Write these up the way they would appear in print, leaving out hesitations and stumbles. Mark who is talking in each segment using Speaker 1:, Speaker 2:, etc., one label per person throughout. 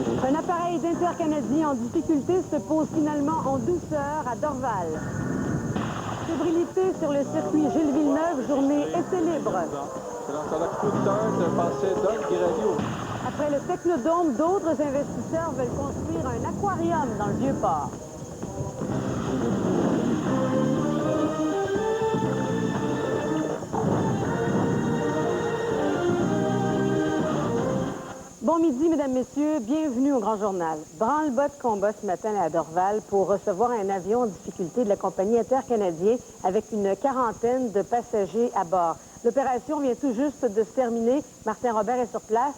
Speaker 1: Un appareil d'Intercanadien en difficulté se pose finalement en douceur à Dorval. Fébrilité sur le circuit Gilles Villeneuve, journée essai libre. Après le Technodome, d'autres investisseurs veulent construire un aquarium dans le Vieux-Port. Bon midi, mesdames, messieurs. Bienvenue au Grand Journal. Branle-bas de combat ce matin à Dorval pour recevoir un avion en difficulté de la compagnie Intercanadien avec une quarantaine de passagers à bord. L'opération vient tout juste de se terminer. Martin Robert est sur place.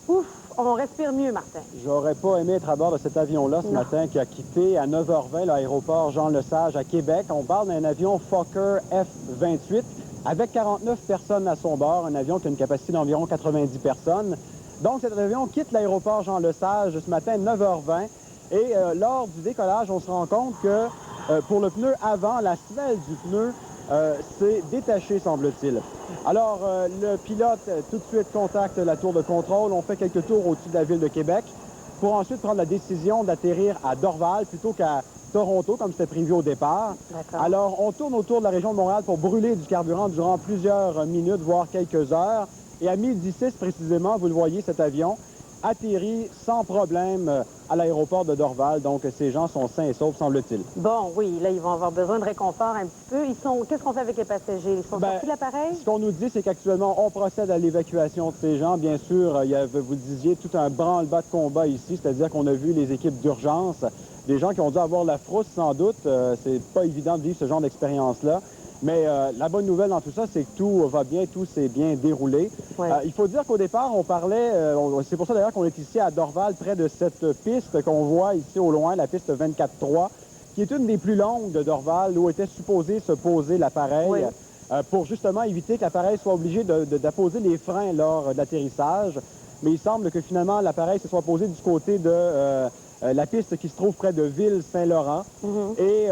Speaker 1: Ouf, on respire mieux, Martin.
Speaker 2: J'aurais pas aimé être à bord de cet avion-là ce matin qui a quitté à 9h20 l'aéroport Jean-Lesage à Québec. On parle d'un avion Fokker F-28 avec 49 personnes à son bord, un avion qui a une capacité d'environ 90 personnes. Donc, cet avion quitte l'aéroport Jean-Lesage ce matin à 9h20 et lors du décollage, on se rend compte que pour le pneu avant, la semelle du pneu s'est détachée, semble-t-il. Alors, le pilote tout de suite contacte la tour de contrôle. On fait quelques tours au-dessus de la ville de Québec pour ensuite prendre la décision d'atterrir à Dorval plutôt qu'à Toronto, comme c'était prévu au départ. Alors, on tourne autour de la région de Montréal pour brûler du carburant durant plusieurs minutes, voire quelques heures. Et à 12h10 précisément, vous le voyez, cet avion atterrit sans problème à l'aéroport de Dorval. Donc, ces gens sont sains et saufs, semble-t-il.
Speaker 1: Bon, oui, là, ils vont avoir besoin de réconfort un petit peu. Qu'est-ce qu'on fait avec les passagers? Ils sont sortis de l'appareil?
Speaker 2: Ce qu'on nous dit, c'est qu'actuellement, on procède à l'évacuation de ces gens. Bien sûr, il y avait, vous le disiez, tout un branle-bas de combat ici, c'est-à-dire qu'on a vu les équipes d'urgence, des gens qui ont dû avoir la frousse, sans doute. C'est pas évident de vivre ce genre d'expérience-là. Mais la bonne nouvelle dans tout ça, c'est que tout va bien, tout s'est bien déroulé.
Speaker 1: Ouais.
Speaker 2: Il faut dire qu'au départ, on parlait, c'est pour ça d'ailleurs qu'on est ici à Dorval, près de cette piste qu'on voit ici au loin, la piste 24-3, qui est une des plus longues de Dorval, où était supposé se poser l'appareil,
Speaker 1: oui.
Speaker 2: Pour justement éviter que l'appareil soit obligé d'apposer les freins lors de l'atterrissage. Mais il semble que finalement, l'appareil se soit posé du côté de la piste qui se trouve près de Ville-Saint-Laurent. Et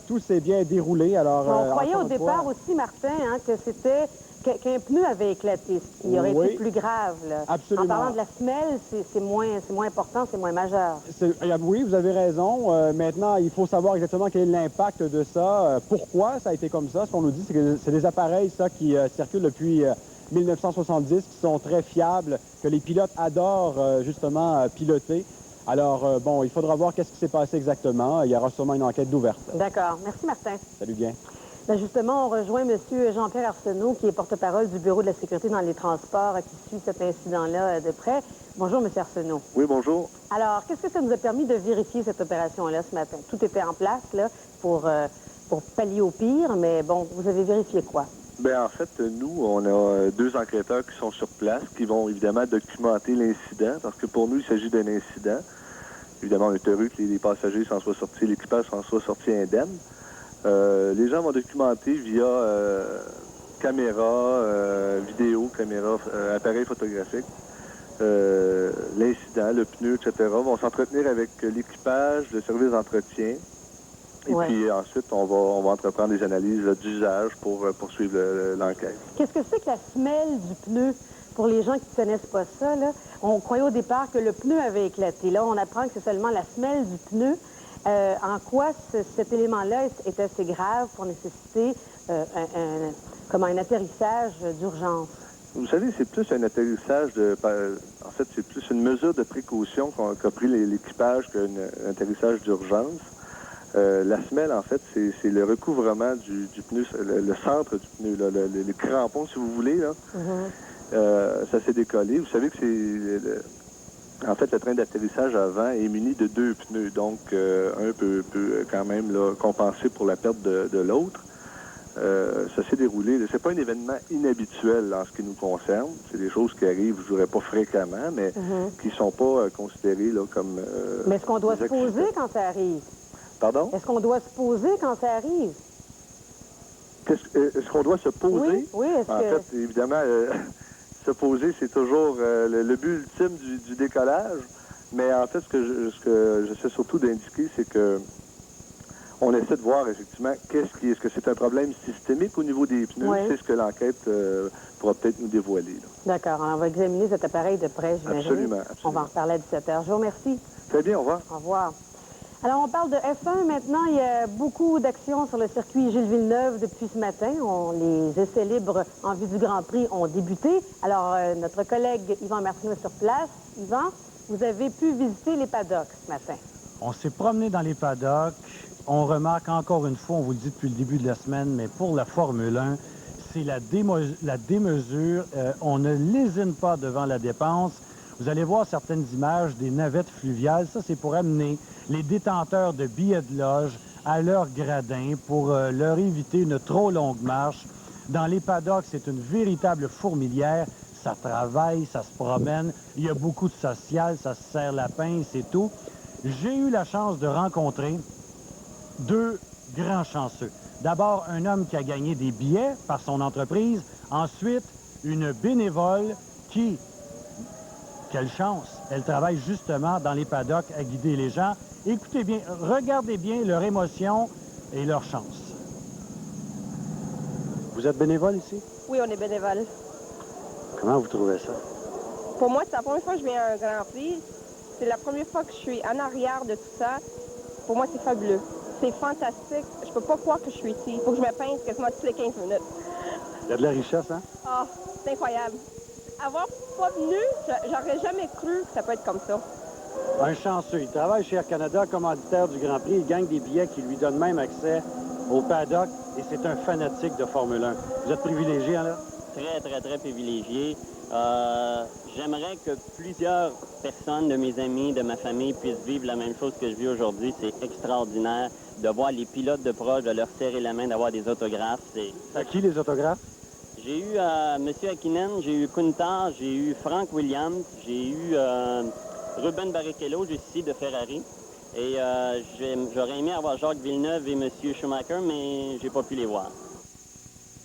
Speaker 2: tout s'est bien déroulé. Alors,
Speaker 1: on croyait au départ aussi, Martin, hein, que c'était qu'un pneu avait éclaté, ce qui aurait été plus grave. Là.
Speaker 2: Absolument.
Speaker 1: En parlant de la semelle, c'est moins important, c'est moins majeur.
Speaker 2: Oui, vous avez raison. Maintenant, il faut savoir exactement quel est l'impact de ça. Pourquoi ça a été comme ça? Ce qu'on nous dit, c'est que c'est des appareils, ça, qui circulent depuis 1970, qui sont très fiables, que les pilotes adorent, justement, piloter. Alors, bon, il faudra voir qu'est-ce qui s'est passé exactement. Il y aura sûrement une enquête d'ouverte.
Speaker 1: D'accord. Merci, Martin.
Speaker 2: Salut bien.
Speaker 1: Bien, justement, on rejoint M. Jean-Pierre Arsenault, qui est porte-parole du Bureau de la sécurité dans les transports, qui suit cet incident-là de près. Bonjour, M. Arsenault.
Speaker 3: Oui, bonjour.
Speaker 1: Alors, qu'est-ce que ça nous a permis de vérifier cette opération-là ce matin? Tout était en place, là, pour pallier au pire, mais bon, vous avez vérifié quoi?
Speaker 3: Bien, en fait, nous, on a deux enquêteurs qui sont sur place, qui vont évidemment documenter l'incident, parce que pour nous, il s'agit d'un incident. Évidemment, on est heureux que les passagers s'en soient sortis, l'équipage s'en soit sorti indemne. Les gens vont documenter via caméra, vidéo, caméra, appareil photographique, l'incident, le pneu, etc. Vont s'entretenir avec l'équipage, le service d'entretien. Et puis ensuite, on va entreprendre des analyses d'usage pour poursuivre l'enquête.
Speaker 1: Qu'est-ce que c'est que la semelle du pneu? Pour les gens qui ne connaissent pas ça, là, on croyait au départ que le pneu avait éclaté. Là, on apprend que c'est seulement la semelle du pneu. En quoi cet élément-là est assez grave pour nécessiter un atterrissage d'urgence?
Speaker 3: Vous savez, c'est plus un atterrissage en fait, c'est plus une mesure de précaution qu'a pris l'équipage qu'un atterrissage d'urgence. La semelle, en fait, c'est le recouvrement du pneu, le centre du pneu, là, le crampon, si vous voulez, là. Ça s'est décollé. Vous savez que en fait, le train d'atterrissage avant est muni de deux pneus. Donc, un peut quand même là, compenser pour la perte de l'autre. Ça s'est déroulé. C'est pas un événement inhabituel en ce qui nous concerne. C'est des choses qui arrivent, je dirais pas fréquemment, mais qui sont pas considérées là, comme...
Speaker 1: mais est-ce qu'on doit se poser quand ça arrive?
Speaker 3: Pardon?
Speaker 1: Est-ce qu'on doit se poser quand ça arrive?
Speaker 3: Est-ce qu'on doit se poser?
Speaker 1: Oui,
Speaker 3: en fait, évidemment, se poser, c'est toujours le but ultime du décollage. Mais en fait, ce que j'essaie surtout d'indiquer, c'est que On essaie de voir effectivement est-ce que c'est un problème systémique au niveau des pneus.
Speaker 1: Oui.
Speaker 3: C'est ce que l'enquête pourra peut-être nous dévoiler.
Speaker 1: D'accord. On va examiner cet appareil de près, j'imagine.
Speaker 3: Absolument.
Speaker 1: On va en reparler à 17h. Je vous remercie.
Speaker 3: Très bien, au revoir.
Speaker 1: Au revoir. Alors, on parle de F1 maintenant. Il y a beaucoup d'actions sur le circuit Gilles Villeneuve depuis ce matin. Les essais libres en vue du Grand Prix ont débuté. Alors, notre collègue Yvan Martineau est sur place. Yvan, vous avez pu visiter les paddocks ce matin.
Speaker 2: On s'est promené dans les paddocks. On remarque encore une fois, on vous le dit depuis le début de la semaine, mais pour la Formule 1, c'est la démesure. On ne lésine pas devant la dépense. Vous allez voir certaines images des navettes fluviales. Ça, c'est pour amener les détenteurs de billets de loge à leur gradin pour leur éviter une trop longue marche. Dans les paddocks, c'est une véritable fourmilière. Ça travaille, ça se promène. Il y a beaucoup de social, ça se serre la pince et tout. J'ai eu la chance de rencontrer deux grands chanceux. D'abord, un homme qui a gagné des billets par son entreprise. Ensuite, une bénévole qui... Quelle chance! Elle travaille justement dans les paddocks à guider les gens. Écoutez bien, regardez bien leur émotion et leur chance. Vous êtes bénévole ici?
Speaker 4: Oui, on est bénévole.
Speaker 2: Comment vous trouvez ça?
Speaker 4: Pour moi, c'est la première fois que je viens à un Grand Prix. C'est la première fois que je suis en arrière de tout ça. Pour moi, c'est fabuleux. C'est fantastique. Je peux pas croire que je suis ici. Il faut que je me pince quasiment toutes les 15 minutes.
Speaker 2: Il y a de la richesse, hein?
Speaker 4: Ah, c'est incroyable. Avoir pas venu, j'aurais jamais cru que ça peut être comme ça.
Speaker 2: Un chanceux. Il travaille chez Air Canada, commanditaire du Grand Prix. Il gagne des billets qui lui donnent même accès au paddock. Et c'est un fanatique de Formule 1. Vous êtes privilégié, hein, là?
Speaker 5: Très, très, très privilégié. J'aimerais que plusieurs personnes de mes amis, de ma famille, puissent vivre la même chose que je vis aujourd'hui. C'est extraordinaire de voir les pilotes de proche, de leur serrer la main, d'avoir des autographes.
Speaker 2: À qui les autographes?
Speaker 5: J'ai eu M. Hakkinen, j'ai eu Kunta, j'ai eu Frank Williams, j'ai eu Ruben Barrichello, juste ici, de Ferrari. Et j'aurais aimé avoir Jacques Villeneuve et M. Schumacher, mais j'ai pas pu les voir.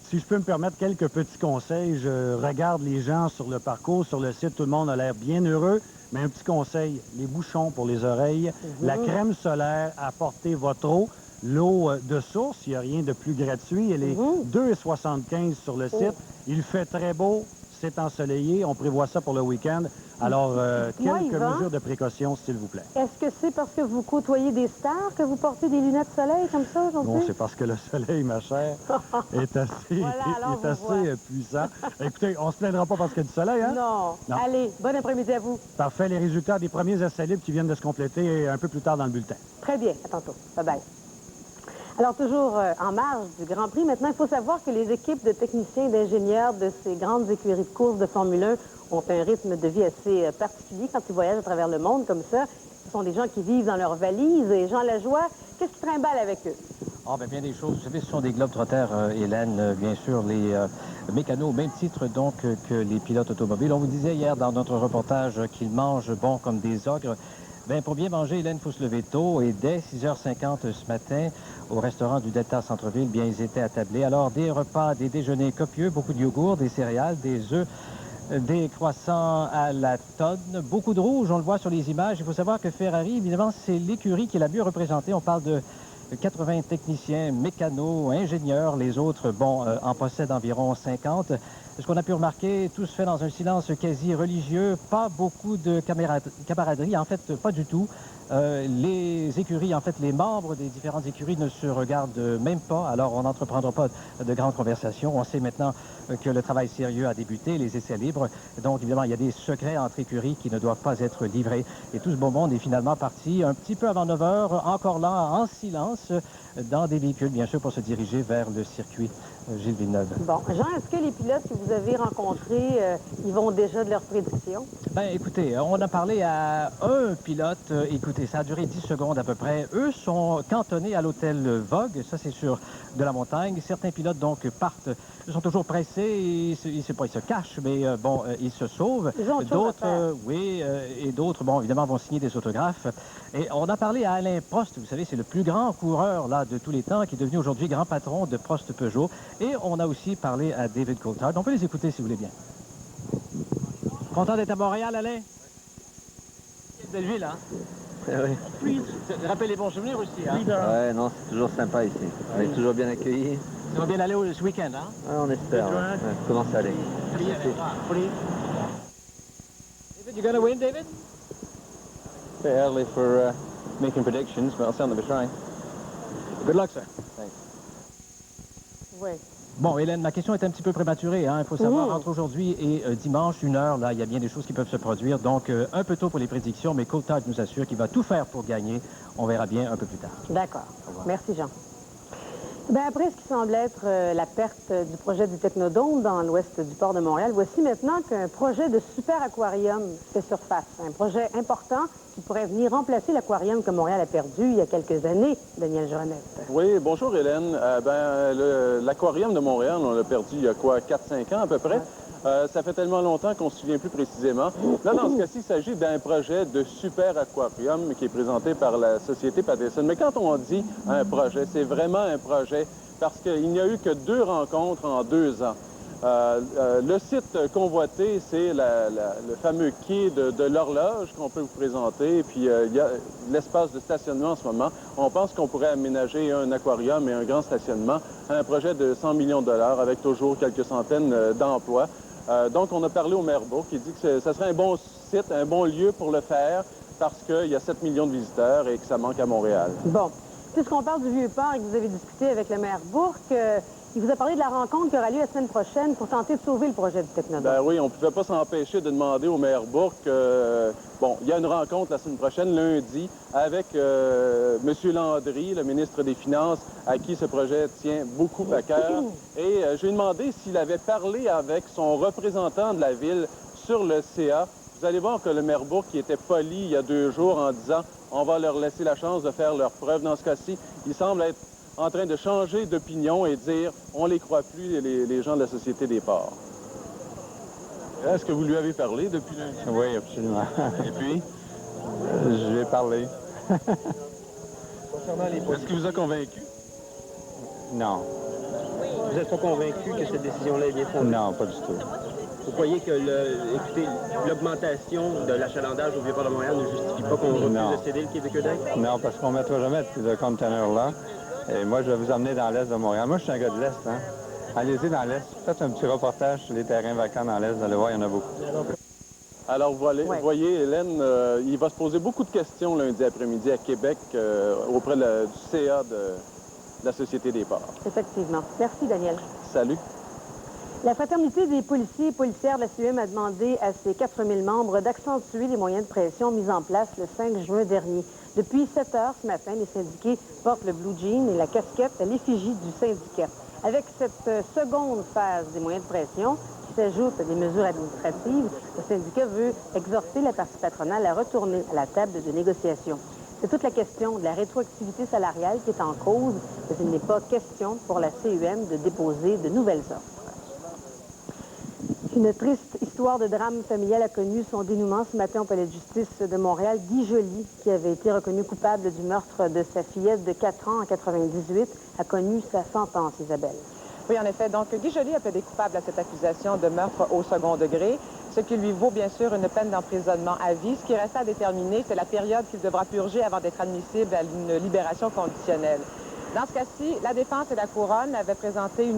Speaker 2: Si je peux me permettre quelques petits conseils, je regarde les gens sur le parcours, sur le site, tout le monde a l'air bien heureux, mais un petit conseil, les bouchons pour les oreilles, la crème solaire, apportez votre eau, l'eau de source, il n'y a rien de plus gratuit, elle est 2,75 sur le site, il fait très beau, c'est ensoleillé, on prévoit ça pour le week-end, alors quelques mesures de précaution, s'il vous plaît.
Speaker 1: Est-ce que c'est parce que vous côtoyez des stars que vous portez des lunettes de soleil comme ça aujourd'hui?
Speaker 2: Non, c'est parce que le soleil, ma chère, est assez puissant. Écoutez, on se plaindra pas parce qu'il y a du soleil, hein?
Speaker 1: Non. Allez, bon après-midi à vous.
Speaker 2: Parfait, les résultats des premiers essais libres qui viennent de se compléter un peu plus tard dans le bulletin.
Speaker 1: Très bien, à tantôt. Bye-bye. Alors, toujours en marge du Grand Prix, maintenant, il faut savoir que les équipes de techniciens et d'ingénieurs de ces grandes écuries de course de Formule 1 ont un rythme de vie assez particulier quand ils voyagent à travers le monde comme ça. Ce sont des gens qui vivent dans leurs valises. Et Jean Lajoie, qu'est-ce qui trimballe avec eux?
Speaker 6: Ah, bien des choses. Vous savez, ce sont des globetrotters, Hélène, bien sûr, les mécanos au même titre donc que les pilotes automobiles. On vous disait hier dans notre reportage qu'ils mangent bon comme des ogres. Bien, pour bien manger, Hélène, il faut se lever tôt. Et dès 6h50 ce matin, au restaurant du Delta Centre-Ville, bien, ils étaient attablés. Alors, des repas, des déjeuners copieux, beaucoup de yogourt, des céréales, des œufs, des croissants à la tonne, beaucoup de rouge, on le voit sur les images. Il faut savoir que Ferrari, évidemment, c'est l'écurie qui est la mieux représentée. On parle de 80 techniciens, mécanos, ingénieurs. Les autres, bon, en possèdent environ 50. Ce qu'on a pu remarquer, tout se fait dans un silence quasi religieux, pas beaucoup de camaraderie, en fait, pas du tout. Les écuries, en fait, les membres des différentes écuries ne se regardent même pas, alors on n'entreprendra pas de grandes conversations. On sait maintenant que le travail sérieux a débuté, les essais libres. Donc, évidemment, il y a des secrets entre écuries qui ne doivent pas être livrés. Et tout ce beau monde est finalement parti un petit peu avant 9 h, encore là, en silence, dans des véhicules, bien sûr, pour se diriger vers le circuit Gilles Villeneuve.
Speaker 1: Bon, Jean, est-ce que les pilotes que vous avez rencontrés, ils vont déjà de leur prédiction?
Speaker 6: Bien, écoutez, on a parlé à un pilote. Écoutez, ça a duré 10 secondes à peu près. Eux sont cantonnés à l'hôtel Vogue. Ça, c'est sur de la montagne. Certains pilotes, donc, partent, sont toujours pressés. Ils se cachent, mais bon, ils se sauvent. D'autres, oui, et d'autres, bon, évidemment, vont signer des autographes. Et on a parlé à Alain Prost. Vous savez, c'est le plus grand coureur, là, de tous les temps, qui est devenu aujourd'hui grand patron de Prost Peugeot. Et on a aussi parlé à David Coulthard. On peut les écouter, si vous voulez bien. Content d'être à Montréal, Alain? Belle ville, hein?
Speaker 7: Oui.
Speaker 6: Ça rappelle les bons souvenirs aussi, hein?
Speaker 7: Ouais, non, c'est toujours sympa ici. On est toujours bien accueillis.
Speaker 6: Ça va bien aller ce week-end, hein?
Speaker 7: Ouais, on espère. Ouais. Comment ça aller?
Speaker 6: David, you gonna win, David?
Speaker 2: It's early for making predictions, but I'll certainly be trying.
Speaker 6: Good luck, sir.
Speaker 2: Thanks.
Speaker 1: Oui.
Speaker 6: Bon, Hélène, ma question est un petit peu prématurée. Hein? Il faut savoir, entre aujourd'hui et dimanche, 1 heure, là, il y a bien des choses qui peuvent se produire. Donc, un peu tôt pour les prédictions, mais Coulthard nous assure qu'il va tout faire pour gagner. On verra bien un peu plus tard.
Speaker 1: D'accord. Merci, Jean. Bien, après ce qui semble être la perte du projet du Technodome dans l'ouest du port de Montréal, voici maintenant qu'un projet de super aquarium fait surface. Un projet important qui pourrait venir remplacer l'aquarium que Montréal a perdu il y a quelques années, Daniel Joannette.
Speaker 8: Oui, bonjour Hélène. L'aquarium de Montréal, on l'a perdu il y a quoi, 4-5 ans à peu près. Ça fait tellement longtemps qu'on ne se souvient plus précisément. Là, dans ce cas-ci, il s'agit d'un projet de super aquarium qui est présenté par la société Patterson. Mais quand on dit un projet, c'est vraiment un projet parce qu'il n'y a eu que 2 rencontres en 2 ans. Le site convoité, c'est le fameux quai de l'horloge qu'on peut vous présenter. Puis il y a l'espace de stationnement en ce moment. On pense qu'on pourrait aménager un aquarium et un grand stationnement. Un projet de 100 millions de dollars avec toujours quelques centaines d'emplois. Donc, on a parlé au maire Bourque qui dit que ça serait un bon site, un bon lieu pour le faire parce qu'il y a 7 millions de visiteurs et que ça manque à Montréal.
Speaker 1: Bon, puisqu'on parle du Vieux-Port et que vous avez discuté avec le maire Bourque, il vous a parlé de la rencontre qui aura lieu la semaine prochaine pour tenter de sauver le projet du Technodome.
Speaker 8: Ben oui, on ne pouvait pas s'empêcher de demander au maire Bourque. Bon, il y a une rencontre la semaine prochaine, lundi, avec M. Landry, le ministre des Finances, à qui ce projet tient beaucoup à cœur. Et je lui ai demandé s'il avait parlé avec son représentant de la ville sur le CA. Vous allez voir que le maire Bourque, qui était poli il y a 2 jours en disant on va leur laisser la chance de faire leurs preuves dans ce cas-ci, il semble être en train de changer d'opinion et dire on les croit plus, les gens de la Société des ports. Est-ce que vous lui avez parlé depuis lundi?
Speaker 2: Oui, absolument.
Speaker 8: Et puis?
Speaker 2: Je vais parler.
Speaker 8: Est-ce qu'il vous a convaincu?
Speaker 2: Non.
Speaker 9: Vous n'êtes pas convaincu que cette décision-là est bien fondée?
Speaker 2: Non, pas du tout.
Speaker 9: Vous croyez que l'augmentation de l'achalandage au Vieux-Port de Montréal ne justifie pas qu'on refuse de céder le quai de Québec?
Speaker 2: Non, parce qu'on ne mettra jamais de conteneurs là. Et moi, je vais vous emmener dans l'est de Montréal. Moi, je suis un gars de l'est, hein. Allez-y dans l'est. Faites un petit reportage sur les terrains vacants dans l'est. Vous allez voir, il y en a beaucoup.
Speaker 8: Alors, vous voyez, Hélène, il va se poser beaucoup de questions lundi après-midi à Québec auprès du CA de la Société des ports.
Speaker 1: Effectivement. Merci, Daniel.
Speaker 8: Salut.
Speaker 1: La Fraternité des policiers et policières de la CUM a demandé à ses 4000 membres d'accentuer les moyens de pression mis en place le 5 juin dernier. Depuis 7 heures ce matin, les syndiqués portent le blue jean et la casquette à l'effigie du syndicat. Avec cette seconde phase des moyens de pression, qui s'ajoute à des mesures administratives, le syndicat veut exhorter la partie patronale à retourner à la table de négociation. C'est toute la question de la rétroactivité salariale qui est en cause, mais il n'est pas question pour la CUM de déposer de nouvelles offres. Une triste histoire de drame familial a connu son dénouement ce matin au Palais de justice de Montréal. Guy Joly, qui avait été reconnu coupable du meurtre de sa fillette de 4 ans en 98, a connu sa sentence, Isabelle.
Speaker 10: Oui, en effet. Donc, Guy Joly a plaidé coupable à cette accusation de meurtre au second degré, ce qui lui vaut bien sûr une peine d'emprisonnement à vie. Ce qui reste à déterminer, c'est la période qu'il devra purger avant d'être admissible à une libération conditionnelle. Dans ce cas-ci, la défense et la couronne avaient présenté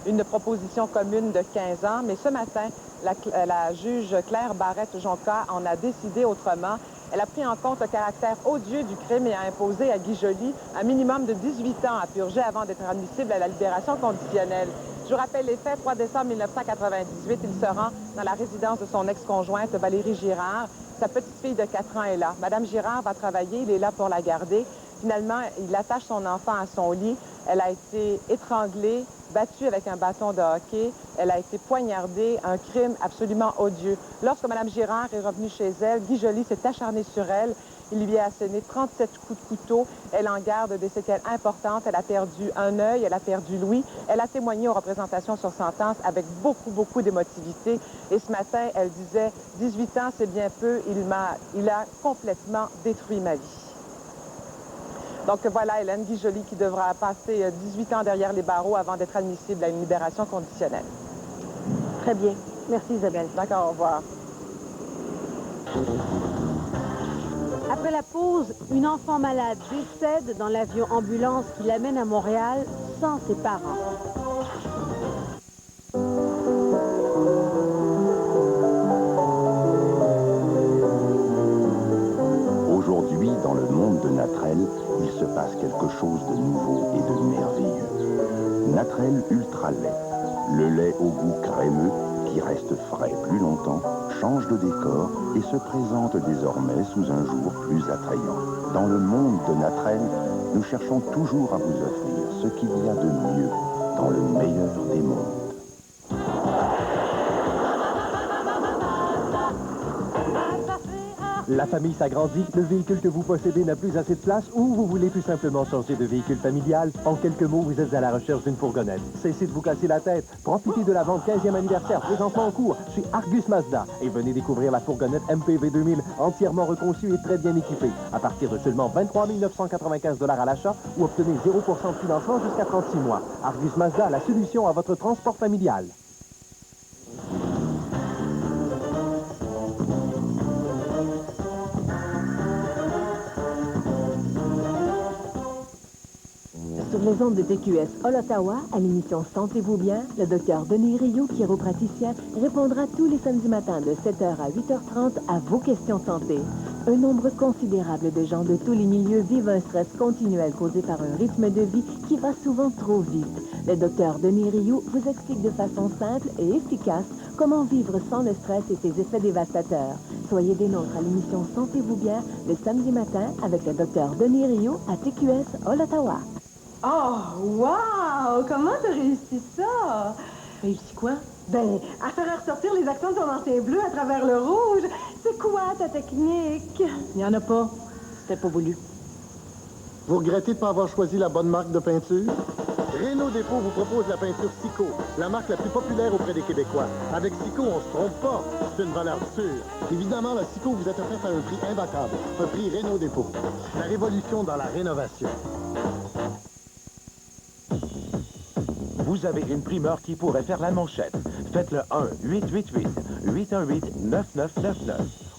Speaker 10: une proposition commune de 15 ans, mais ce matin, la juge Claire Barrette-Jonca en a décidé autrement. Elle a pris en compte le caractère odieux du crime et a imposé à Guy Joly un minimum de 18 ans à purger avant d'être admissible à la libération conditionnelle. Je vous rappelle les faits. 3 décembre 1998, il se rend dans la résidence de son ex-conjointe Valérie Girard. Sa petite-fille de 4 ans est là. Madame Girard va travailler, il est là pour la garder. Finalement, il attache son enfant à son lit. Elle a été étranglée, battue avec un bâton de hockey. Elle a été poignardée, un crime absolument odieux. Lorsque Mme Girard est revenue chez elle, Guy Joly s'est acharné sur elle. Il lui a asséné 37 coups de couteau. Elle en garde des séquelles importantes. Elle a perdu un œil, elle a perdu l'ouïe. Elle a témoigné aux représentations sur sentence avec beaucoup d'émotivité. Et ce matin, elle disait, 18 ans, c'est bien peu. Il a complètement détruit ma vie. Donc voilà, Hélène, Guy Joly qui devra passer 18 ans derrière les barreaux avant d'être admissible à une libération conditionnelle.
Speaker 1: Très bien. Merci, Isabelle.
Speaker 10: D'accord, au revoir.
Speaker 1: Après la pause, une enfant malade décède dans l'avion ambulance qui l'amène à Montréal sans ses parents.
Speaker 11: Aujourd'hui, dans le monde de Natrel, il se passe quelque chose de nouveau et de merveilleux. Natrel Ultra Lait, le lait au goût crémeux qui reste frais plus longtemps, change de décor et se présente désormais sous un jour plus attrayant. Dans le monde de Natrel, nous cherchons toujours à vous offrir ce qu'il y a de mieux dans le meilleur des mondes.
Speaker 12: La famille s'agrandit, le véhicule que vous possédez n'a plus assez de place ou vous voulez tout simplement changer de véhicule familial. En quelques mots, vous êtes à la recherche d'une fourgonnette. Cessez de vous casser la tête. Profitez de la vente 15e anniversaire présentement en cours chez Argus Mazda et venez découvrir la fourgonnette MPV 2000 entièrement reconçue et très bien équipée. À partir de seulement 23 995 $ à l'achat ou obtenez 0% de financement jusqu'à 36 mois. Argus Mazda, la solution à votre transport familial.
Speaker 13: Sur les ondes de TQS All-Ottawa, à l'émission Sentez-vous bien, le docteur Denis Rioux, chiropraticien, répondra tous les samedis matins de 7h à 8h30 à vos questions santé. Un nombre considérable de gens de tous les milieux vivent un stress continuel causé par un rythme de vie qui va souvent trop vite. Le docteur Denis Rioux vous explique de façon simple et efficace comment vivre sans le stress et ses effets dévastateurs. Soyez des nôtres à l'émission Sentez-vous bien le samedi matin avec le docteur Denis Rioux à TQS All-Ottawa.
Speaker 14: Oh, wow! Comment t'as réussi ça?
Speaker 1: Réussi quoi?
Speaker 14: Ben, à faire ressortir les accents de ton ancien bleu à travers le rouge. C'est quoi ta technique?
Speaker 1: Il n'y en a pas. C'était pas voulu.
Speaker 15: Vous regrettez de ne pas avoir choisi la bonne marque de peinture? Renault Dépôt vous propose la peinture Sico, la marque la plus populaire auprès des Québécois. Avec Sico, on se trompe pas. C'est une valeur sûre. Évidemment, la Sico vous est offerte à un prix imbattable. Un prix Renault Dépôt. La révolution dans la rénovation.
Speaker 16: Vous avez une primeur qui pourrait faire la manchette. Faites le 1-888-818-9999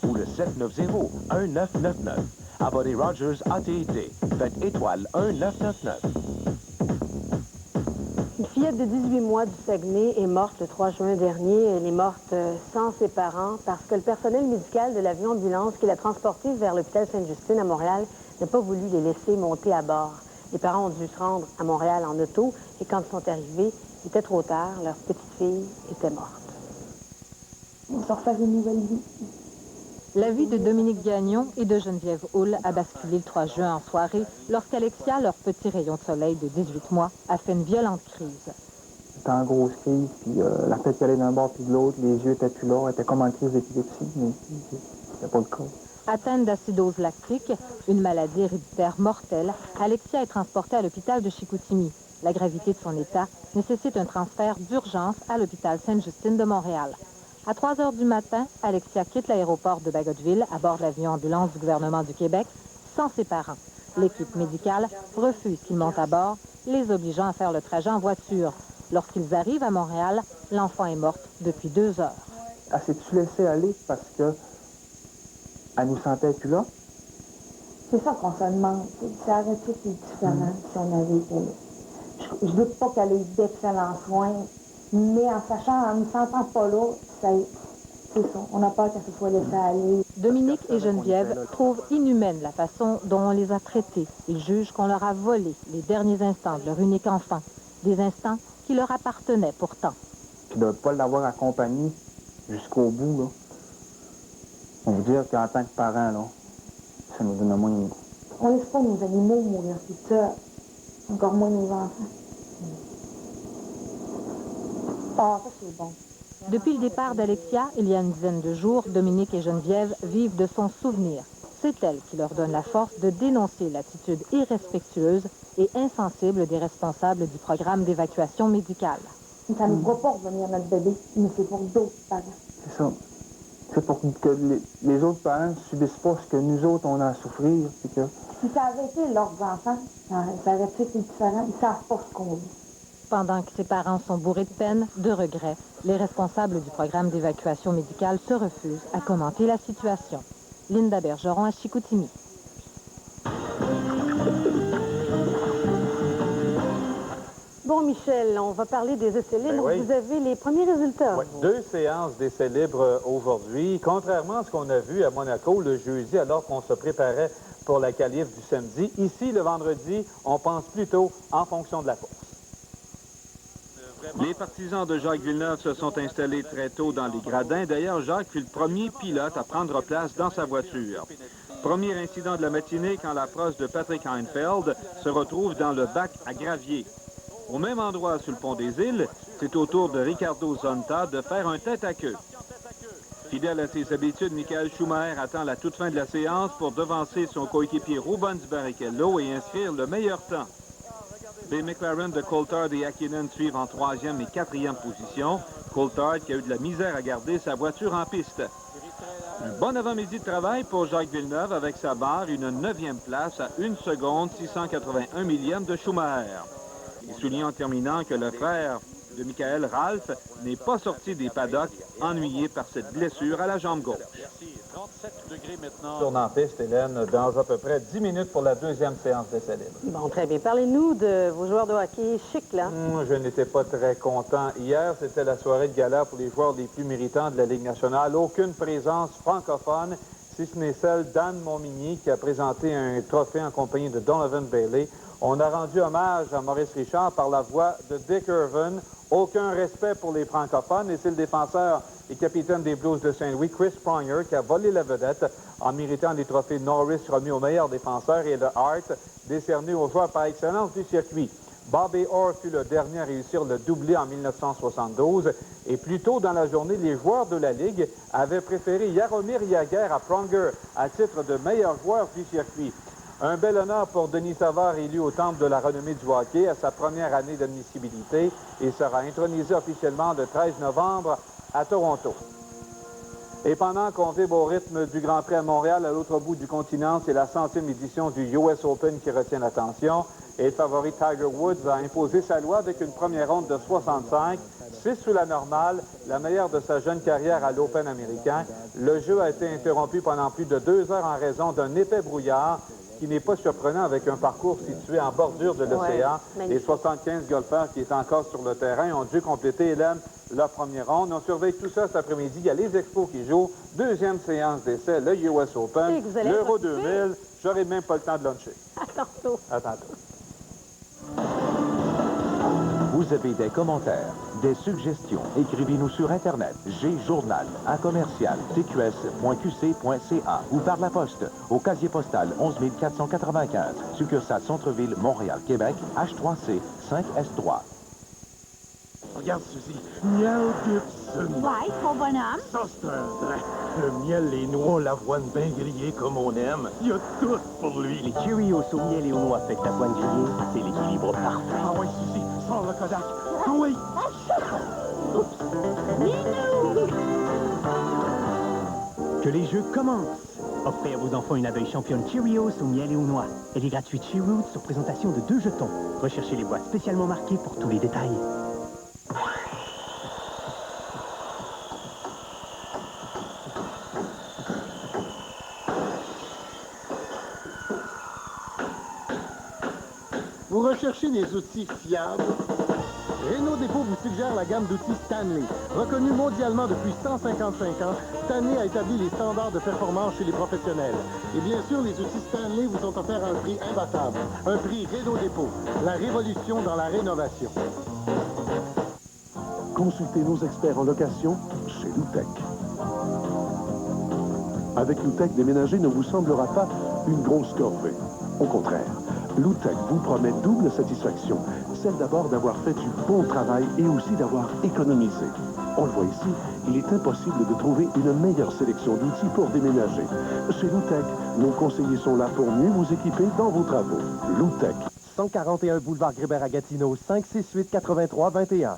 Speaker 16: ou le 790-1999. Abonnez Rogers AT&T. Faites étoile 1999.
Speaker 1: Une fillette de 18 mois du Saguenay est morte le 3 juin dernier. Elle est morte sans ses parents parce que le personnel médical de l'avion ambulance qui l'a transportée vers l'hôpital Sainte-Justine à Montréal n'a pas voulu les laisser monter à bord. Les parents ont dû se rendre à Montréal en auto et quand ils sont arrivés, il était trop tard, leur petite fille était morte.
Speaker 17: On se refait une nouvelle vie.
Speaker 18: La vie de Dominique Gagnon et de Geneviève Hull a basculé le 3 juin en soirée lorsqu'Alexia, leur petit rayon de soleil de 18 mois, a fait une violente crise.
Speaker 19: C'était en grosse crise, puis la tête allait d'un bord puis de l'autre, les yeux étaient plus là, elle était comme en crise d'épilepsie, mais c'était pas le cas.
Speaker 18: Atteinte d'acidose lactique, une maladie héréditaire mortelle, Alexia est transportée à l'hôpital de Chicoutimi. La gravité de son état nécessite un transfert d'urgence à l'hôpital Sainte-Justine de Montréal. À 3 heures du matin, Alexia quitte l'aéroport de Bagotville à bord de l'avion ambulance du gouvernement du Québec sans ses parents. L'équipe médicale refuse qu'ils montent à bord, les obligeant à faire le trajet en voiture. Lorsqu'ils arrivent à Montréal, l'enfant est morte depuis 2 heures.
Speaker 19: Elle s'est-tu laissée aller parce que elle nous sentait plus là?
Speaker 17: C'est ça qu'on se demande. Ça aurait été différent si on avait été là. Je ne doute pas qu'elle ait eu d'excellents soins, mais en sachant, en ne sentant pas là, c'est ça. On a peur qu'elle se soit laissée aller.
Speaker 18: Dominique et Geneviève trouvent inhumaine la façon dont on les a traités. Ils jugent qu'on leur a volé les derniers instants de leur unique enfant. Des instants qui leur appartenaient pourtant.
Speaker 19: Puis de ne pas l'avoir accompagné jusqu'au bout, là. On veut dire qu'en tant que parents, là, ça nous donne moins de goût.
Speaker 17: On laisse pas nos animaux mourir tout seuls. Encore moins nos enfants. Ah, ça c'est bon.
Speaker 18: Depuis le départ d'Alexia, il y a une dizaine de jours, Dominique et Geneviève vivent de son souvenir. C'est elle qui leur donne la force de dénoncer l'attitude irrespectueuse et insensible des responsables du programme d'évacuation médicale.
Speaker 17: Ça ne va pas revenir notre bébé, mais c'est pour d'autres parents.
Speaker 19: C'est ça. C'est pour que les autres parents ne subissent pas ce que nous autres, on a à souffrir. Que...
Speaker 17: Si ça avait été leurs enfants, ça aurait été différent. Ils ne savent pas ce qu'on vit.
Speaker 18: Pendant que ses parents sont bourrés de peine, de regrets, les responsables du programme d'évacuation médicale se refusent à commenter la situation. Linda Bergeron à Chicoutimi.
Speaker 1: Bon, Michel, on va parler des essais libres.
Speaker 20: Oui.
Speaker 1: Vous avez les premiers résultats.
Speaker 20: Oui. 2 séances d'essais libres aujourd'hui. Contrairement à ce qu'on a vu à Monaco le jeudi, alors qu'on se préparait pour la qualif du samedi, ici, le vendredi, on pense plutôt en fonction de la course. Les partisans de Jacques Villeneuve se sont installés très tôt dans les gradins. D'ailleurs, Jacques fut le premier pilote à prendre place dans sa voiture. Premier incident de la matinée quand la proche de Patrick Heinfeld se retrouve dans le bac à gravier. Au même endroit sur le pont des Îles, c'est au tour de Ricardo Zonta de faire un tête-à-queue. Fidèle à ses habitudes, Michael Schumacher attend la toute fin de la séance pour devancer son coéquipier Rubens Barrichello et inscrire le meilleur temps. Les McLaren de Coulthard et Hakkinen suivent en 3e et 4e position. Coulthard qui a eu de la misère à garder sa voiture en piste. Un bon avant-midi de travail pour Jacques Villeneuve avec sa barre, une 9e place à 1 seconde 681 millième de Schumacher. Il souligne en terminant que le frère de Michael, Ralph, n'est pas sorti des paddocks, ennuyé par cette blessure à la jambe gauche.
Speaker 21: Merci. 37 degrés maintenant.
Speaker 20: Tourne en piste, Hélène, dans à peu près 10 minutes pour la 2e séance d'essai libre.
Speaker 1: Bon, très bien. Parlez-nous de vos joueurs de hockey chic, là.
Speaker 20: Je n'étais pas très content. Hier, c'était la soirée de gala pour les joueurs les plus méritants de la Ligue nationale. Aucune présence francophone, si ce n'est celle d'Anne Montmigny, qui a présenté un trophée en compagnie de Donovan Bailey. On a rendu hommage à Maurice Richard par la voix de Dick Irvin. Aucun respect pour les francophones, et c'est le défenseur et capitaine des Blues de Saint-Louis, Chris Pronger, qui a volé la vedette en méritant les trophées Norris remis au meilleur défenseur et le Hart décerné aux joueurs par excellence du circuit. Bobby Orr fut le dernier à réussir le doublé en 1972. Et plus tôt dans la journée, les joueurs de la Ligue avaient préféré Jaromir Jagr à Pronger à titre de meilleur joueur du circuit. Un bel honneur pour Denis Savard, élu au Temple de la renommée du hockey à sa première année d'admissibilité et sera intronisé officiellement le 13 novembre à Toronto. Et pendant qu'on vibre au rythme du Grand Prix à Montréal, à l'autre bout du continent, c'est la 100e édition du US Open qui retient l'attention. Et le favori Tiger Woods a imposé sa loi avec une première ronde de 65, 6 sous la normale, la meilleure de sa jeune carrière à l'Open américain. Le jeu a été interrompu pendant plus de 2 heures en raison d'un épais brouillard, qui n'est pas surprenant avec un parcours situé en bordure de l'océan. Les 75 golfeurs qui étaient encore sur le terrain ont dû compléter, Hélène, leur première ronde. On surveille tout ça cet après-midi. Il y a les Expos qui jouent. 2e séance d'essai, le US Open, l'Euro 2000. J'aurai même pas le temps de luncher.
Speaker 1: À tantôt.
Speaker 20: À tantôt.
Speaker 16: Vous avez des commentaires, des suggestions, écrivez-nous sur Internet, gjournal@tqs.qc.ca ou par la poste au casier postal 11 495, succursale Centre-Ville, Montréal, Québec, H3C 5S3.
Speaker 22: Regarde, Suzy, Miel Gibson.
Speaker 23: Ouais, mon bonhomme.
Speaker 22: Ça, c'est un vrai. Le miel, les noix, l'avoine bien grillée comme on aime. Il y a tout pour lui.
Speaker 9: Les Cheerios au miel et aux noix avec l'avoine grillée, c'est l'équilibre parfait.
Speaker 22: Ah ouais, Suzy, sors le Kodak. Ah oui.
Speaker 9: Que les jeux commencent. Offrez à vos enfants une abeille championne Cheerios au miel et aux noix. Elle est gratuite chez Roots sur présentation de 2 jetons. Recherchez les boîtes spécialement marquées pour tous les détails.
Speaker 15: Vous recherchez des outils fiables? Renault Dépôt vous suggère la gamme d'outils Stanley. Reconnu mondialement depuis 155 ans, Stanley a établi les standards de performance chez les professionnels. Et bien sûr, les outils Stanley vous sont offerts à un prix imbattable. Un prix Renault Dépôt. La révolution dans la rénovation.
Speaker 11: Consultez nos experts en location chez Loutec. Avec Loutec, déménager ne vous semblera pas une grosse corvée. Au contraire, Loutec vous promet double satisfaction. Celle d'abord d'avoir fait du bon travail et aussi d'avoir économisé. On le voit ici, il est impossible de trouver une meilleure sélection d'outils pour déménager. Chez Loutec, nos conseillers sont là pour mieux vous équiper dans vos travaux. Loutec.
Speaker 12: 141 boulevard Grébert à Gatineau, 568-83-21.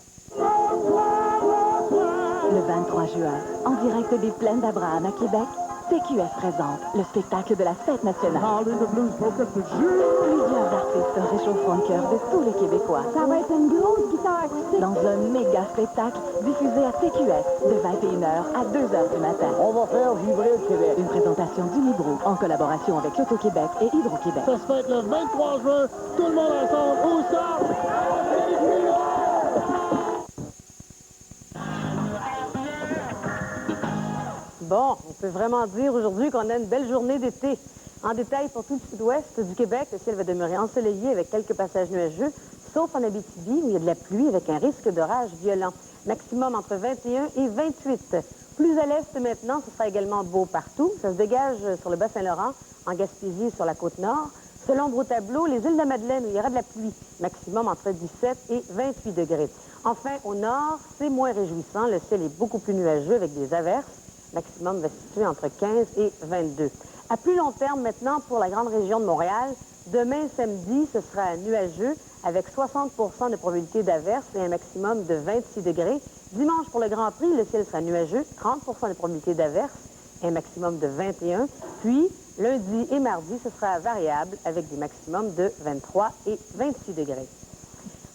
Speaker 13: Le 23 juin, en direct des plaines d'Abraham à Québec, TQS présente le spectacle de la fête nationale. Plusieurs artistes réchaufferont le cœur de tous les Québécois. Ça va être une grosse guitare acoustique. Dans un méga spectacle diffusé à TQS de 21h à 2h du matin.
Speaker 3: On va faire vibrer le Québec.
Speaker 13: Une présentation d'Unibro en collaboration avec l'Auto-Québec et Hydro-Québec.
Speaker 15: Ça se fait le 23 juin. Tout le monde ensemble. Où ça?
Speaker 1: Bon, on peut vraiment dire aujourd'hui qu'on a une belle journée d'été. En détail, pour tout le sud-ouest du Québec, le ciel va demeurer ensoleillé avec quelques passages nuageux, sauf en Abitibi où il y a de la pluie avec un risque d'orage violent. Maximum entre 21 et 28. Plus à l'est maintenant, ce sera également beau partout. Ça se dégage sur le Bas-Saint-Laurent, en Gaspésie et sur la Côte-Nord. Selon l'ombre au tableau, les îles de Madeleine où il y aura de la pluie. Maximum entre 17 et 28 degrés. Enfin, au nord, c'est moins réjouissant. Le ciel est beaucoup plus nuageux avec des averses. Maximum va se situer entre 15 et 22. À plus long terme maintenant pour la grande région de Montréal, demain samedi, ce sera nuageux avec 60% de probabilité d'averse et un maximum de 26 degrés. Dimanche pour le Grand Prix, le ciel sera nuageux, 30% de probabilité d'averse et un maximum de 21. Puis lundi et mardi, ce sera variable avec des maximums de 23 et 26 degrés.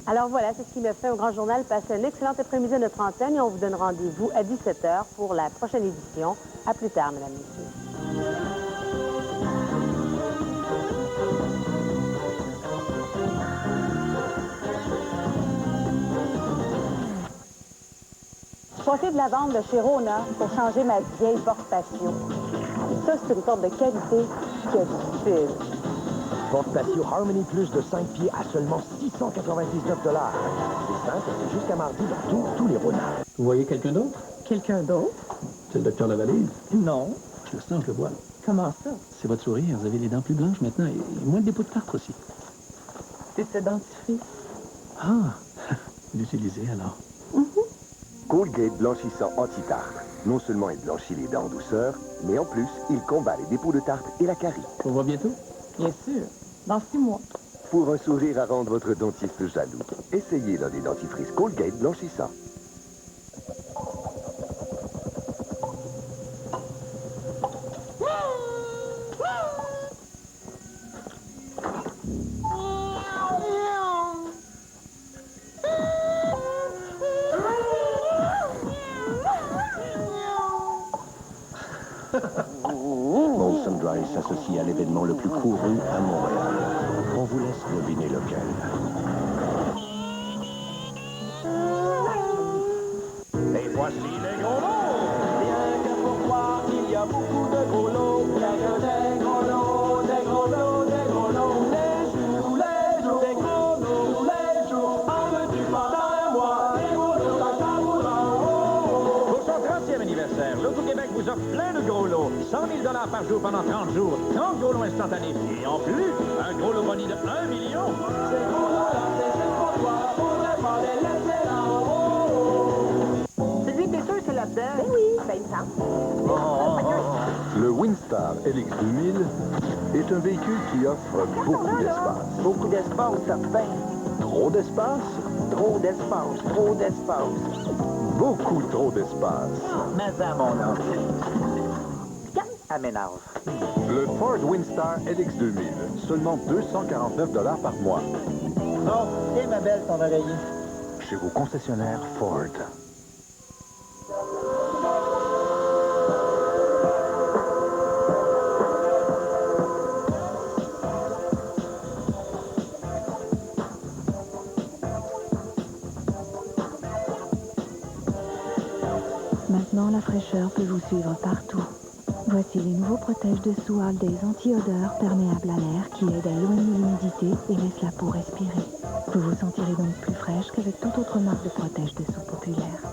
Speaker 1: Alors voilà, c'est ce qui me fait au Grand Journal. Passez un excellent après-midi à notre antenne et on vous donne rendez-vous à 17h pour la prochaine édition. À plus tard, mesdames, messieurs.
Speaker 4: Je suis passée de la vente de chez Rona pour changer ma vieille porte patio. Ça, c'est une porte de qualité qui a du fil.
Speaker 12: Porte patio Harmony Plus de 5 pieds à seulement 699 $. C'est simple, c'est jusqu'à mardi dans tous les Rona.
Speaker 23: Vous voyez quelqu'un d'autre?
Speaker 4: Quelqu'un d'autre?
Speaker 23: C'est le docteur Lavalise?
Speaker 4: Non.
Speaker 23: Je le vois.
Speaker 4: Comment ça?
Speaker 23: C'est votre sourire. Vous avez les dents plus blanches maintenant et moins de dépôts de tartre aussi.
Speaker 4: C'est ce dentifrice.
Speaker 23: Ah, l'utiliser alors.
Speaker 11: Colgate blanchissant anti-tartre. Non seulement il blanchit les dents en douceur, mais en plus, il combat les dépôts de tartre et la carie.
Speaker 23: On voit bientôt?
Speaker 4: Bien sûr. Dans 6 mois.
Speaker 11: Pour un sourire à rendre votre dentiste jaloux, essayez l'un des dentifrices Colgate blanchissant.
Speaker 12: Molson Dry s'associe à l'événement le plus couru à Montréal. On vous laisse deviner lequel.
Speaker 3: Et voici les gros lots. Rien que pour toi, il y a beaucoup de gros lots. Rien que des gros lots, des gros lots, des gros lots. Les jours, des gros lots, tous les jours. En veux-tu pendant un mois, des gros lots, ça t'amourra.
Speaker 24: Pour son 30e anniversaire, l'Auto-Québec vous offre plein de gros lots. 100 000 $ par jour pendant 30 jours. 30 gros lots instantanés. Et en plus, un gros lot boni de 1 million.
Speaker 3: Ces gros lots-là, c'est juste pour toi. Faudrait pas les laisser là.
Speaker 4: Celui que t'es sûr, c'est là-dedans? Ben oui. Ben, il me semble.
Speaker 11: Le Windstar LX2000 est un véhicule qui offre beaucoup d'espace.
Speaker 4: Beaucoup d'espace, certain.
Speaker 11: Trop d'espace?
Speaker 4: Trop d'espace, trop d'espace.
Speaker 11: Beaucoup trop d'espace.
Speaker 4: Mais à mon âge. Aménage.
Speaker 11: Le Ford Windstar LX2000, seulement 249 $ par mois.
Speaker 4: Bon, tiens ma belle, ton oreiller.
Speaker 11: Chez vos concessionnaires Ford.
Speaker 25: Maintenant, la fraîcheur peut vous suivre partout. Voici les nouveaux protèges dessous Aldays anti-odeur perméables à l'air qui aident à éloigner l'humidité et laissent la peau respirer. Vous vous sentirez donc plus fraîche qu'avec toute autre marque de protège dessous populaire.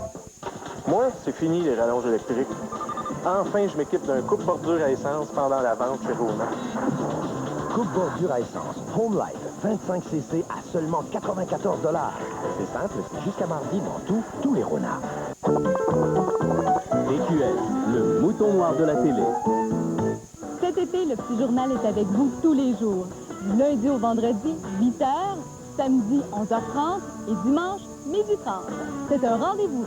Speaker 26: Moi, c'est fini les rallonges électriques. Enfin, je m'équipe d'un coupe-bordure à essence pendant la vente chez Rona.
Speaker 12: Coupe-bordure à essence Home Life 25 cc à seulement 94 $. C'est simple, c'est jusqu'à mardi dans tous les Rona.
Speaker 27: TQS, le mouton noir de la télé.
Speaker 28: Cet été, le Petit Journal est avec vous tous les jours. Du lundi au vendredi, 8h, samedi, 11h30 et dimanche, 12h30. C'est un rendez-vous.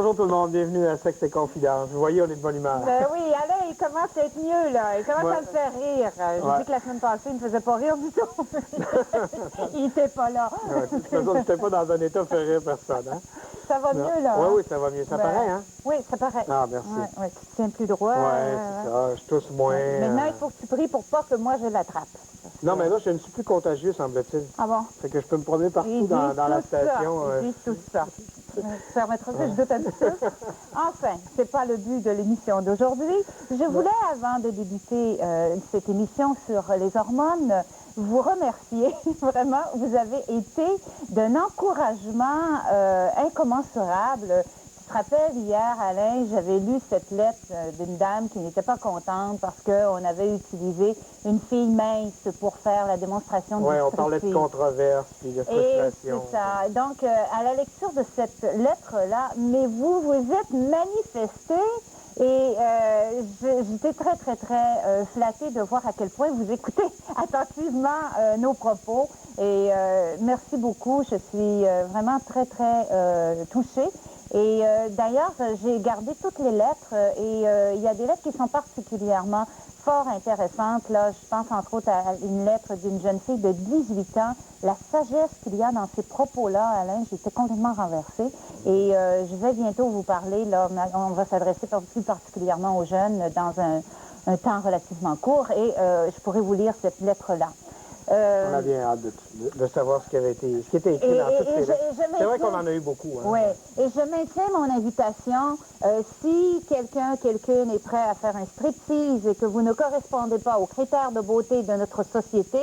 Speaker 2: Bonjour tout le monde, bienvenue à Sexe et Confidence. Vous voyez, on est de bonne humeur.
Speaker 4: Ben oui, Alain, il commence à être mieux, là. Il commence à me faire rire. J'ai dit que la semaine passée, il ne me faisait pas rire du tout. Il n'était pas là.
Speaker 2: De toute façon, j'étais pas dans un état de faire rire personne, hein?
Speaker 4: Ça va mieux, là?
Speaker 2: Oui,
Speaker 4: hein?
Speaker 2: oui, ça va mieux. Ça paraît, hein?
Speaker 4: Oui, ça paraît.
Speaker 2: Ah, merci.
Speaker 4: Ouais, tu te tiens plus droit.
Speaker 2: Oui, c'est ça. Je tousse moins.
Speaker 4: Maintenant, il faut que tu pries pour pas que moi, je l'attrape.
Speaker 2: Non, mais là, je ne suis plus contagieux, semble-t-il.
Speaker 4: Ah bon?
Speaker 2: Fait que je peux me promener partout dans la station.
Speaker 4: Ils disent tout ça. Ça permettra que je doute un petit peu. Enfin, c'est pas le but de l'émission d'aujourd'hui. Je voulais, avant de débuter cette émission sur les hormones, vous remercier. Vraiment, vous avez été d'un encouragement incommensurable. Tu te rappelles, hier, Alain, j'avais lu cette lettre d'une dame qui n'était pas contente parce qu'on avait utilisé une fille mince pour faire la démonstration du striptease.
Speaker 2: Oui, on parlait de controverse puis de frustration.
Speaker 4: Et c'est ça. Donc, à la lecture de cette lettre-là, mais vous êtes manifesté et j'étais très, très, très flattée de voir à quel point vous écoutez attentivement nos propos. Et merci beaucoup. Je suis vraiment très, très touchée. Et d'ailleurs, j'ai gardé toutes les lettres et il y a des lettres qui sont particulièrement fort intéressantes. Là, je pense entre autres à une lettre d'une jeune fille de 18 ans. La sagesse qu'il y a dans ces propos-là, Alain, j'étais complètement renversée. Et je vais bientôt vous parler, là, on va s'adresser plus particulièrement aux jeunes dans un temps relativement court et je pourrais vous lire cette lettre-là.
Speaker 2: On a bien hâte de savoir ce qui était écrit dans toutes ces lettres. C'est vrai qu'on en a eu beaucoup. Hein.
Speaker 4: Oui, et je maintiens mon invitation. Si quelqu'une est prêt à faire un striptease et que vous ne correspondez pas aux critères de beauté de notre société,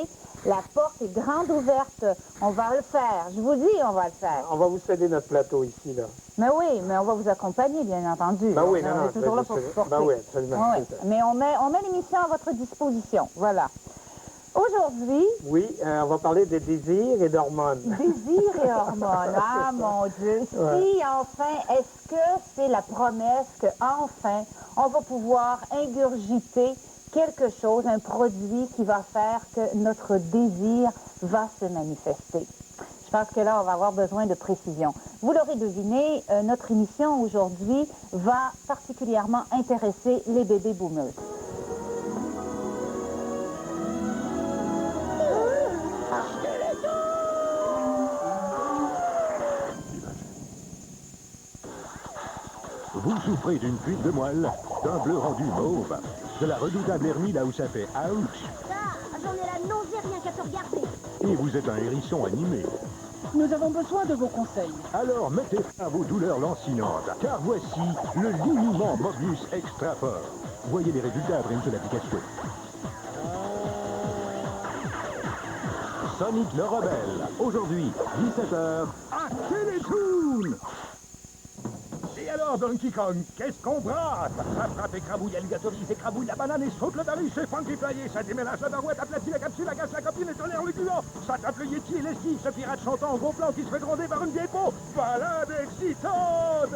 Speaker 4: la porte est grande ouverte. On va le faire. Je vous dis, on va le faire.
Speaker 2: On va vous céder notre plateau ici, là.
Speaker 4: Mais oui, mais on va vous accompagner, bien entendu.
Speaker 2: Ben oui,
Speaker 4: on est toujours là pour supporter.
Speaker 2: Ben oui, absolument.
Speaker 4: Oui, mais on met l'émission à votre disposition. Voilà. Aujourd'hui...
Speaker 2: Oui, on va parler de désirs et d'hormones.
Speaker 4: Désirs et hormones. Ah, mon Dieu. Si, enfin, est-ce que c'est la promesse que, enfin, on va pouvoir ingurgiter quelque chose, un produit qui va faire que notre désir va se manifester? Je pense que là, on va avoir besoin de précision. Vous l'aurez deviné, notre émission aujourd'hui va particulièrement intéresser les bébés boomers.
Speaker 5: Vous souffrez d'une fuite de moelle, d'un bleu rendu mauve, de la redoutable hernie là où ça fait ouch.
Speaker 6: J'en ai la nausée rien qu'à te regarder.
Speaker 5: Et vous êtes un hérisson animé.
Speaker 6: Nous avons besoin de vos conseils.
Speaker 5: Alors mettez fin à vos douleurs lancinantes, car voici le liniment Mobius Extra Fort. Voyez les résultats après une seule application. Sonic le Rebelle, aujourd'hui, 17h, à Télétoon. Et alors, Donkey Kong, qu'est-ce qu'on brasse? Ça frappe, écrabouille, alligatorise, écrabouille la banane et saute le baril, c'est funky flyé, ça déménage la barouette, aplatit la capsule, agace la copine et tolère le gluant. Ça tape le Yeti et l'esquive, ce pirate chantant en gros plan qui se fait gronder par une vieille peau. Balade excitante!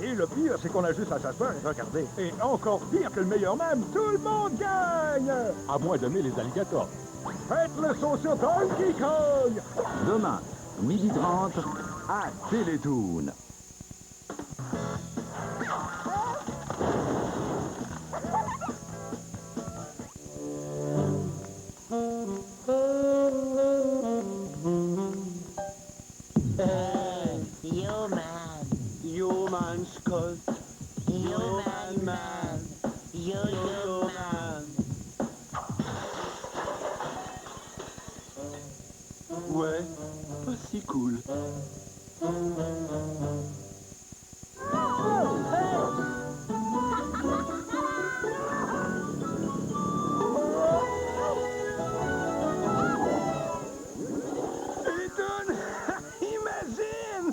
Speaker 5: Et le pire, c'est qu'on a juste à s'asseoir et regarder. Et encore pire que le meilleur même, tout le monde gagne! À moins d'aimer les alligators. Faites le son sur Donkey Kong!
Speaker 7: Demain, 12h30, à Télétoon.
Speaker 8: Yo man. Yo man Scott. Yo man. Yo man.
Speaker 7: Ouais, pas si cool.
Speaker 8: Imagine!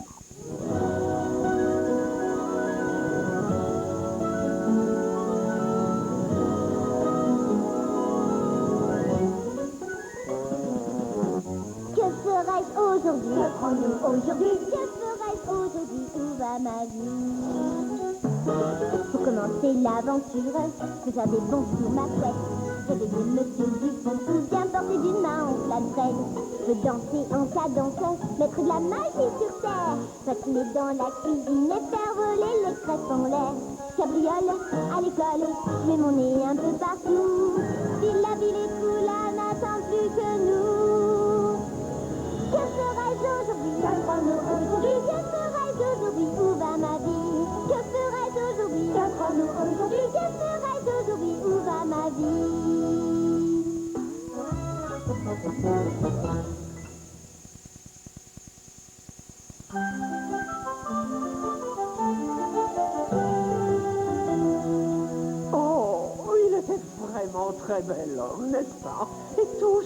Speaker 6: Que ferais-je aujourd'hui? Aujourd'hui, que ferais-je aujourd'hui? Où va ma vie? Pour commencer l'aventure, faire des bons sur ma tête. Réveiller Monsieur Dupont ou bien porter d'une main en flatterelle. Je veux danser en cadence, mettre de la magie sur terre. Patiner dans la cuisine et faire voler les crêpes en l'air. Cabriole à l'école, je mets mon nez un peu partout. Si la ville est cool, n'attend plus que nous. Que ferais-je aujourd'hui? Aujourd'hui, que ferais-je aujourd'hui? Où va ma vie? Que ferais-je aujourd'hui? Aujourd'hui, que ferais-je aujourd'hui? Où va ma vie?
Speaker 10: Oh, il était vraiment très bel homme, n'est-ce pas? Et tout